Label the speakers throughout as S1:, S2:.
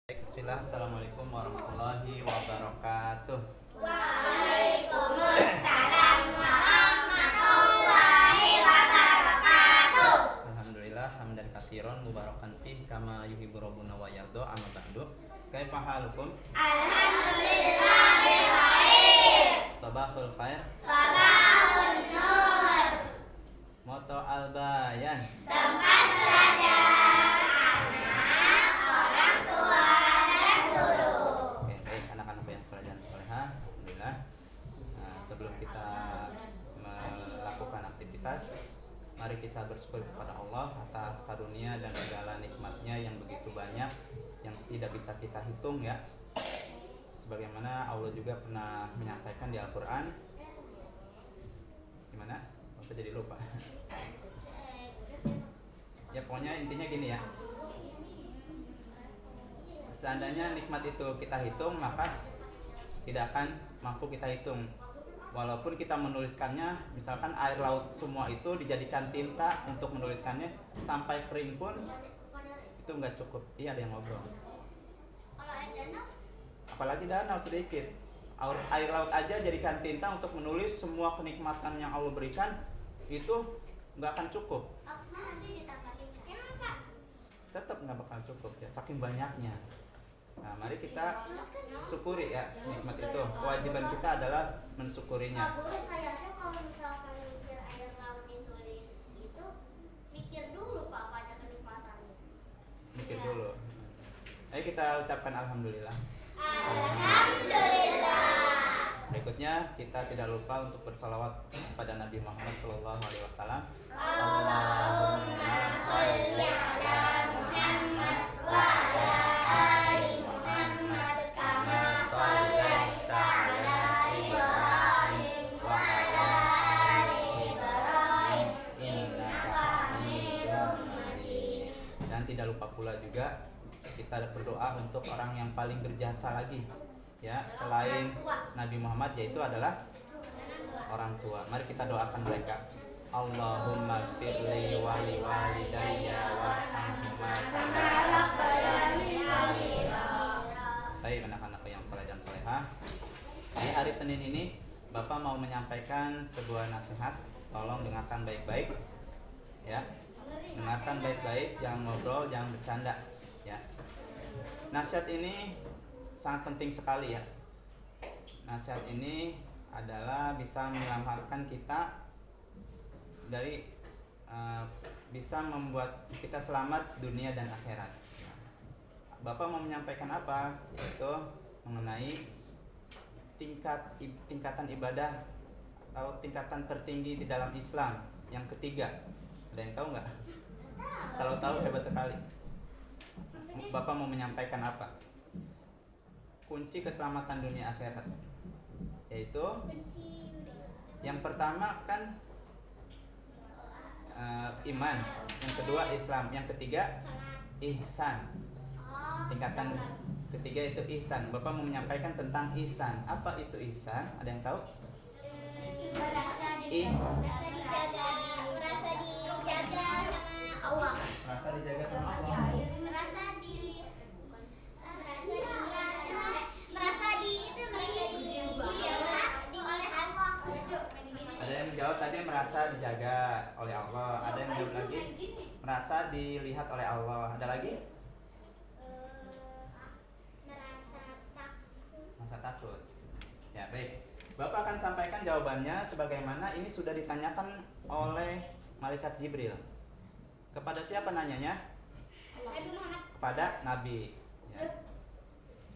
S1: Bismillah, Assalamualaikum warahmatullahi wabarakatuh.
S2: Waalaikumsalam warahmatullahi wabarakatuh.
S1: Alhamdulillah hamdan katsiran mubarakan fih kama yuhibbu rabbuna wa yarda amma ba'du. Kaifa halukum?
S2: Alhamdulillah bikhair.
S1: Sabahul khair.
S2: Sabahun nur.
S1: Moto Al-Bayan.
S2: Tempat belajar anak, orang tua, dan guru.
S1: Oke, baik anak-anak yang saleh dan salehah. Alhamdulillah. Sebelum kita melakukan aktivitas, mari kita bersyukur kepada Allah atas karunia dan segala nikmatnya yang begitu banyak yang tidak bisa kita hitung ya. Sebagaimana Allah juga pernah menyampaikan di Al-Quran. Gimana? Saya jadi lupa. Ya pokoknya intinya gini ya. Seandainya nikmat itu kita hitung, maka tidak akan mampu kita hitung. Walaupun kita menuliskannya, misalkan air laut semua itu dijadikan tinta untuk menuliskannya sampai kering pun itu nggak cukup. Iya, ada yang ngobrol.
S2: Kalau air danau?
S1: Apalagi danau sedikit. Air laut aja jadikan tinta untuk menulis semua kenikmatan yang Allah berikan, itu nggak akan cukup.
S2: Maksudnya nanti ditambahin kan? Emang Pak?
S1: Tetap nggak bakal cukup ya, saking banyaknya. Nah, mari kita syukuri ya nikmat itu. Kewajiban kita adalah mensyukurinya.
S2: Pak Guru, saya aja kalau misalkan mikir air laut ditulis itu mikir dulu Pak apa aja kenikmatannya.
S1: Mikir
S2: Iya.
S1: dulu. Ayo kita ucapkan alhamdulillah.
S2: Alhamdulillah.
S1: Berikutnya kita tidak lupa untuk bersalawat kepada Nabi Muhammad SAW.
S2: Allahumma sholli ala Muhammad wa ala ali Muhammad kama shallaita ala Ibrahim wa ala ali Ibrahim innaka Hamidum Majid.
S1: Dan tidak lupa pula juga kita berdoa untuk orang yang paling berjasa lagi ya selain Nabi Muhammad, yaitu adalah orang tua. Mari kita doakan mereka. Allahumma firli wali walidayya warhamhuma kama rabbayani shaghira. Baik anak-anak yang saleh dan salehah. Di hari Senin ini Bapak mau menyampaikan sebuah nasihat. Tolong dengarkan baik-baik ya. Dengarkan baik-baik, jangan ngobrol, jangan bercanda ya. Nasihat ini sangat penting sekali ya. Nasihat ini adalah bisa menyelamatkan kita dari bisa membuat kita selamat dunia dan akhirat. Bapak mau menyampaikan apa? Yaitu mengenai tingkatan ibadah atau tingkatan tertinggi di dalam Islam yang ketiga. Ada yang tahu nggak? Kalau tahu hebat sekali. Bapak mau menyampaikan apa? Kunci keselamatan dunia akhirat, yaitu yang pertama kan iman, yang kedua Islam, yang ketiga ihsan. Tingkatan ketiga itu ihsan. Bapak mau menyampaikan tentang ihsan. Apa itu ihsan? Ada yang tahu?
S2: Merasa dijaga sama Allah.
S1: Merasa dijaga sama Allah. Ada yang menjawab tadi merasa dijaga oleh Allah. Ada yang menjawab lagi merasa dilihat oleh Allah. Ada lagi? Merasa takut. Ya baik. Bapak akan sampaikan jawabannya sebagaimana ini sudah ditanyakan oleh malaikat Jibril. Kepada siapa nanyanya? Kepada Nabi. Ya.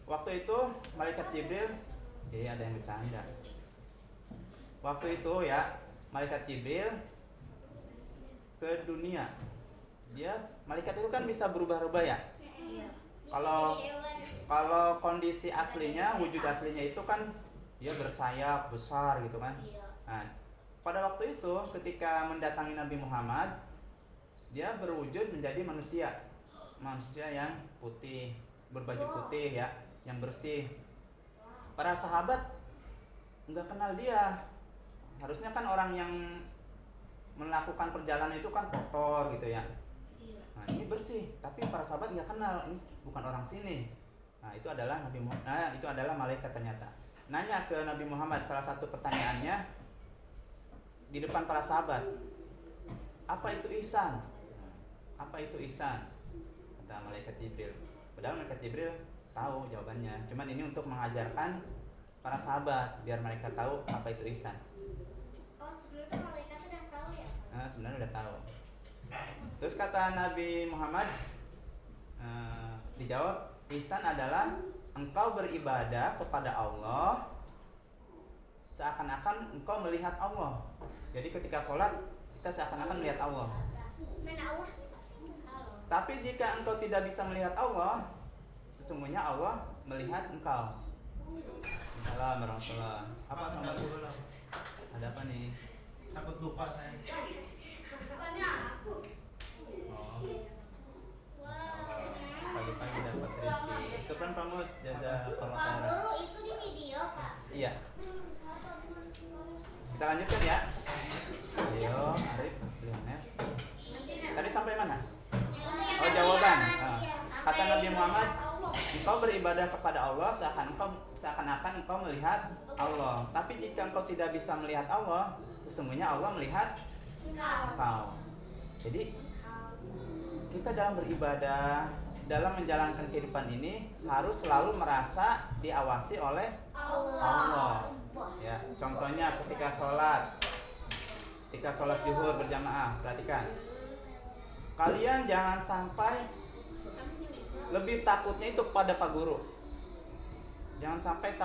S1: Waktu itu malaikat Jibril, ada yang bercanda. Waktu itu ya malaikat Jibril ke dunia. Malaikat itu kan bisa berubah-ubah ya. Kalau kondisi aslinya, wujud aslinya itu kan dia bersayap besar gitu kan. Nah, pada waktu itu ketika mendatangi Nabi Muhammad, dia berwujud menjadi manusia yang putih, berbaju putih ya, yang bersih. Para sahabat nggak kenal dia. Harusnya kan orang yang melakukan perjalanan itu kan kotor gitu ya. Nah ini bersih, tapi para sahabat nggak kenal, ini bukan orang sini. Nah, itu adalah itu adalah malaikat ternyata. Nanya ke Nabi Muhammad, salah satu pertanyaannya di depan para sahabat, apa itu ihsan? Apa itu ihsan? Kata malaikat Jibril. Padahal malaikat Jibril tahu jawabannya. Cuman ini untuk mengajarkan para sahabat biar mereka tahu apa itu ihsan.
S2: Oh, sebenarnya malaikat sudah tahu ya?
S1: Nah, sebenarnya udah tahu. Terus kata Nabi Muhammad, dijawab, ihsan adalah engkau beribadah kepada Allah seakan-akan engkau melihat Allah. Jadi ketika sholat kita seakan-akan melihat Allah.
S2: Mana Allah? Halo.
S1: Tapi jika engkau tidak bisa melihat Allah, sesungguhnya Allah melihat engkau. Assalamualaikum warahmatullahi wabarakatuh. Ada apa nih?
S3: Takut lupa saya.
S2: Bukannya aku.
S1: Oh,
S2: Wow.
S1: pagi-pagi dapat rezeki. Syukran Pak Mus, jazakallahu
S2: Pak
S1: khairan.
S2: Guru itu di video, Pak.
S1: Iya,
S2: Apa Guru?
S1: kita lanjutkan ya. Ayo, Arif, Lionel. Tadi sampai mana? Oh, jawaban. Kata Nabi Muhammad, engkau beribadah kepada Allah seakan-akan engkau melihat Allah. Tapi jika engkau tidak bisa melihat Allah, sesungguhnya Allah melihat engkau. Jadi kita dalam beribadah, dalam menjalankan kehidupan ini harus selalu merasa diawasi oleh Allah. Ya, contohnya ketika sholat zuhur berjamaah, perhatikan. Kalian jangan sampai lebih takutnya itu pada Pak Guru. Jangan sampai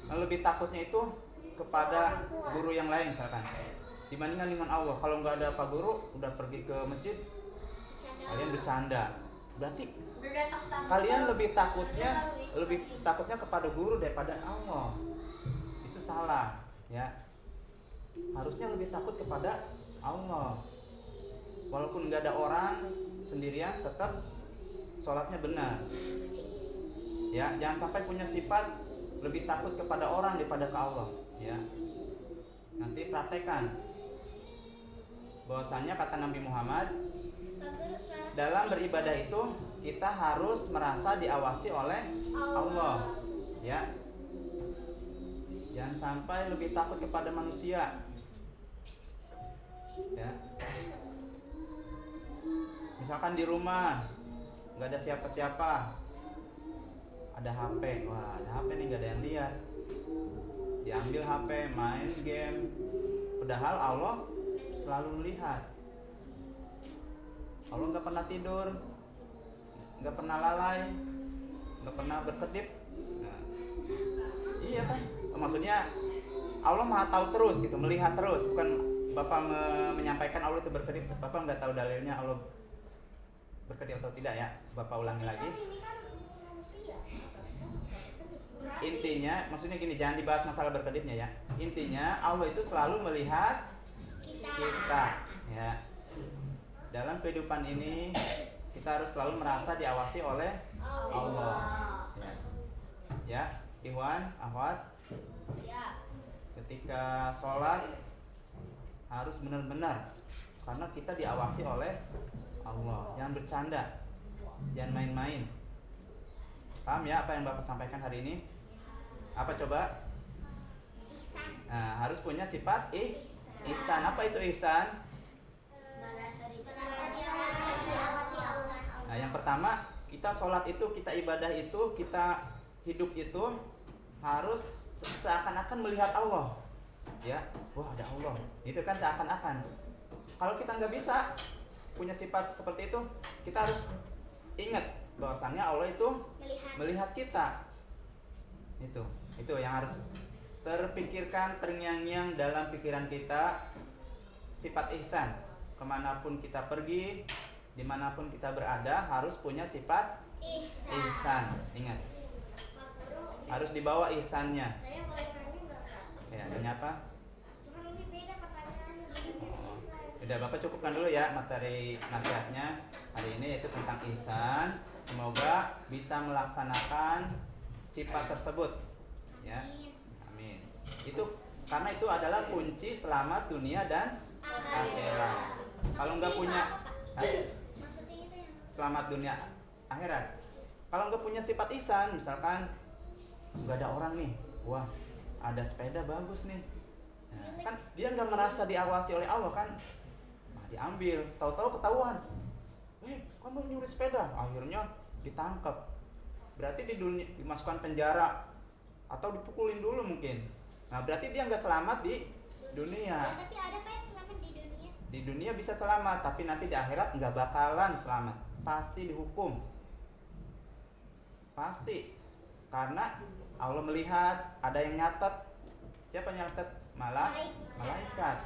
S1: lebih takutnya itu kepada guru yang lain misalkan. Dibandingkan dengan Allah. Kalau nggak ada Pak Guru, udah pergi ke masjid, kalian bercanda. Berarti kalian lebih takutnya kepada guru daripada Allah. Itu salah, ya. Harusnya lebih takut kepada Allah. Walaupun nggak ada orang, sendirian tetap sholatnya benar. Ya, jangan sampai punya sifat lebih takut kepada orang daripada ke Allah, ya. Nanti praktekkan. Bahwasanya kata Nabi Muhammad, dalam beribadah itu kita harus merasa diawasi oleh Allah, ya. Jangan sampai lebih takut kepada manusia, ya. Misalkan di rumah nggak ada siapa-siapa, ada HP, wah ada HP nih nggak ada yang lihat, diambil HP main game, padahal Allah selalu melihat. Allah nggak pernah tidur, nggak pernah lalai, nggak pernah berkedip. Nah, iya kan? Maksudnya Allah maha tahu terus gitu, melihat terus. Bukan Bapak menyampaikan Allah itu berkedip, Bapak nggak tahu dalilnya Allah berkedip atau tidak ya. Bapak ulangi lagi. Intinya, maksudnya gini, jangan dibahas masalah berkedipnya ya. Intinya Allah itu selalu melihat kita, ya. Dalam kehidupan ini kita harus selalu merasa diawasi oleh Allah. Ya, Ikhwan, akhwat. Ketika sholat harus benar-benar, karena kita diawasi oleh Allah. Jangan bercanda, jangan main-main. Paham ya apa yang Bapak sampaikan hari ini? Apa coba? Nah, harus punya sifat ihsan. Apa itu ihsan? Nah, yang pertama, kita sholat itu, kita ibadah itu, kita hidup itu harus seakan-akan melihat Allah. Ya, wah ada Allah. Itu kan seakan-akan. Kalau kita nggak bisa punya sifat seperti itu, kita harus ingat bahwasannya Allah itu melihat kita. Itu yang harus terpikirkan, terngiang-ngiang dalam pikiran kita. Sifat ihsan. Kemanapun kita pergi, dimanapun kita berada, harus punya sifat ihsan. Ingat, harus dibawa ihsannya.
S2: Saya boleh nanya nggak, Kak?
S1: Ya, nanya apa?
S2: Cuman ini beda pertanyaannya.
S1: Oh, udah Bapak cukupkan dulu ya materi nasihatnya hari ini, yaitu tentang ihsan. Semoga bisa melaksanakan sifat tersebut, ya. Amin. Itu karena itu adalah kunci selamat dunia dan akhirat. Kalau nggak punya
S2: Maksudnya itu yang
S1: selamat dunia akhirat, Kalau nggak punya sifat ihsan, misalkan nggak ada orang nih, wah ada sepeda bagus nih, nah, kan dia nggak merasa diawasi oleh Allah kan, nah, diambil, tahu-tahu ketahuan, kamu nyuri sepeda, akhirnya ditangkap, berarti di dunia dimasukkan penjara atau dipukulin dulu mungkin, nah berarti dia nggak selamat di dunia.
S2: Ya, tapi ada kan yang selamat di dunia?
S1: Di dunia bisa selamat, tapi nanti di akhirat nggak bakalan selamat, pasti dihukum, pasti, karena Allah melihat, ada yang nyatet, siapa nyatet? Malaikat.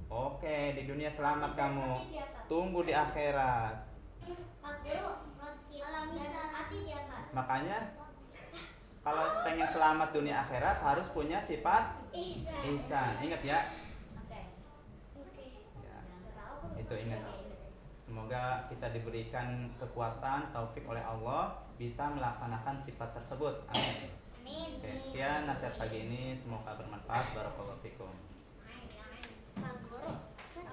S1: Oke, di dunia selamat kamu, tunggu di akhirat.
S2: Pak Guru, kalau misal hati dia Pak.
S1: Makanya kalau pengen selamat dunia akhirat harus punya sifat ihsan. Ingat ya.
S2: Oke.
S1: Ya, itu ingat. Semoga kita diberikan kekuatan, taufik oleh Allah bisa melaksanakan sifat tersebut. Amin.
S2: Amin.
S1: Oke, sekian nasihat pagi ini, semoga bermanfaat. Barakallahu fikum.